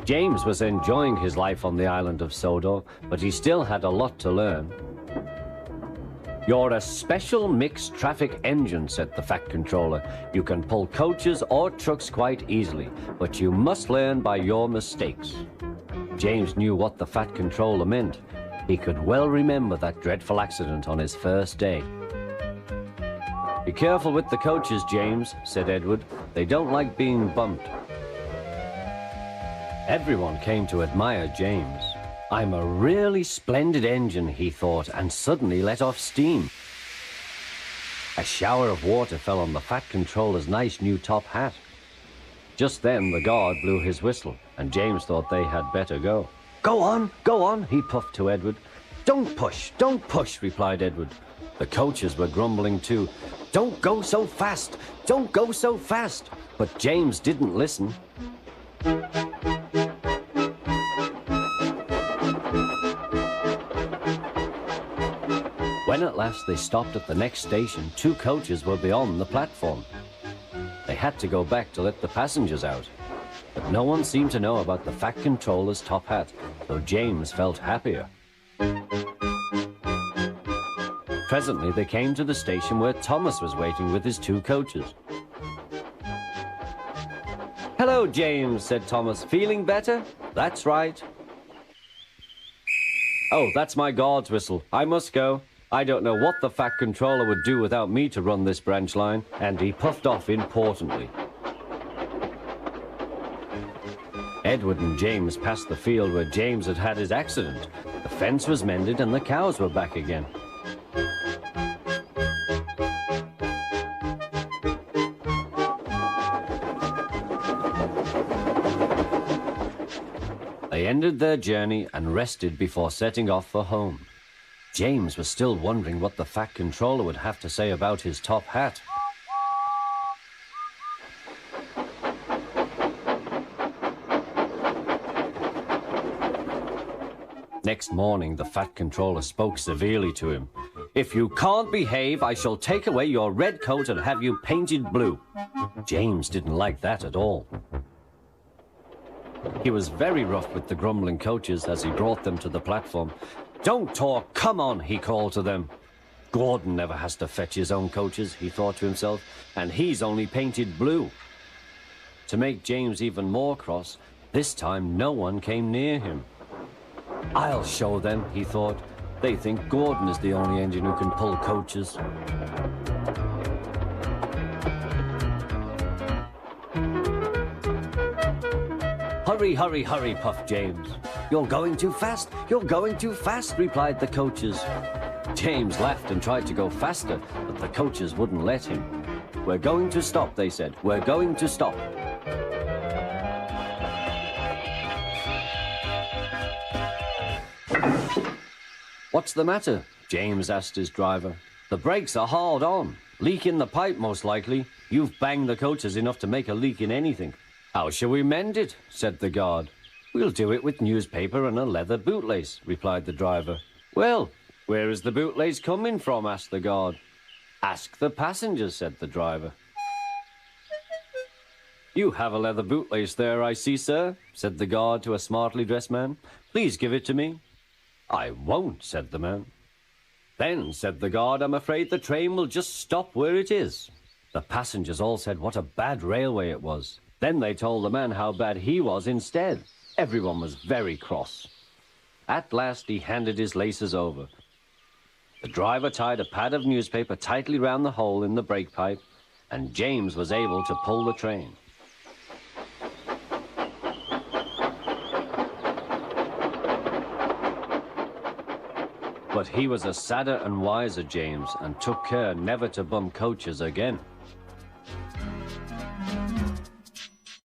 James was enjoying his life on the island of Sodor, but he still had a lot to learn. "You're a special mixed traffic engine," said the Fat Controller. "You can pull coaches or trucks quite easily, but you must learn by your mistakes." James knew what the Fat Controller meant. He could well remember that dreadful accident on his first day. "Be careful with the coaches, James," said Edward. "They don't like being bumped." Everyone came to admire James. "I'm a really splendid engine," he thought, and suddenly let off steam. A shower of water fell on the Fat Controller's nice new top hat. Just then the guard blew his whistle, and James thought they had better go. Go on," he puffed to Edward. Don't push," replied Edward. The coaches were grumbling too. Don't go so fast! But James didn't listen. When at last they stopped at the next station, 2 coaches were beyond the platform. They had to go back to let the passengers out. But no one seemed to know about the Fat Controller's top hat, though James felt happier. Presently they came to the station where Thomas was waiting with his 2 coaches. "Hello, James," said Thomas. "Feeling better?" "That's right." "Oh, that's my guard's whistle. I must go. I don't know what the Fat Controller would do without me to run this branch line," and he puffed off importantly. Edward and James passed the field where James had had his accident. The fence was mended and the cows were back again. They ended their journey and rested before setting off for home. James was still wondering what the Fat Controller would have to say about his top hat. Next morning, the Fat Controller spoke severely to him. "If you can't behave, I shall take away your red coat and have you painted blue." James didn't like that at all. He was very rough with the grumbling coaches as he brought them to the platform. "Don't talk, come on," he called to them. "Gordon never has to fetch his own coaches," he thought to himself, "and he's only painted blue." To make James even more cross, this time no one came near him. "I'll show them," he thought. "They think Gordon is the only engine who can pull coaches." Hurry, puffed James. You're going too fast, replied the coaches. James laughed and tried to go faster, but the coaches wouldn't let him. "We're going to stop," they said. "We're going to stop." "What's the matter?" James asked his driver. "The brakes are hard on. Leak in the pipe, most likely. You've banged the coaches enough to make a leak in anything." "How shall we mend it?" said the guard. "We'll do it with newspaper and a leather bootlace," replied the driver. "Well, where is the bootlace coming from?" asked the guard. "Ask the passengers," said the driver. "You have a leather bootlace there, I see, sir," said the guard to a smartly dressed man. "Please give it to me." "I won't," said the man. "Then," said the guard, "I'm afraid the train will just stop where it is." The passengers all said what a bad railway it was. Then they told the man how bad he was instead. Everyone was very cross. At last he handed his laces over. The driver tied a pad of newspaper tightly round the hole in the brake pipe, and James was able to pull the train. But he was a sadder and wiser James, and took care never to bump coaches again.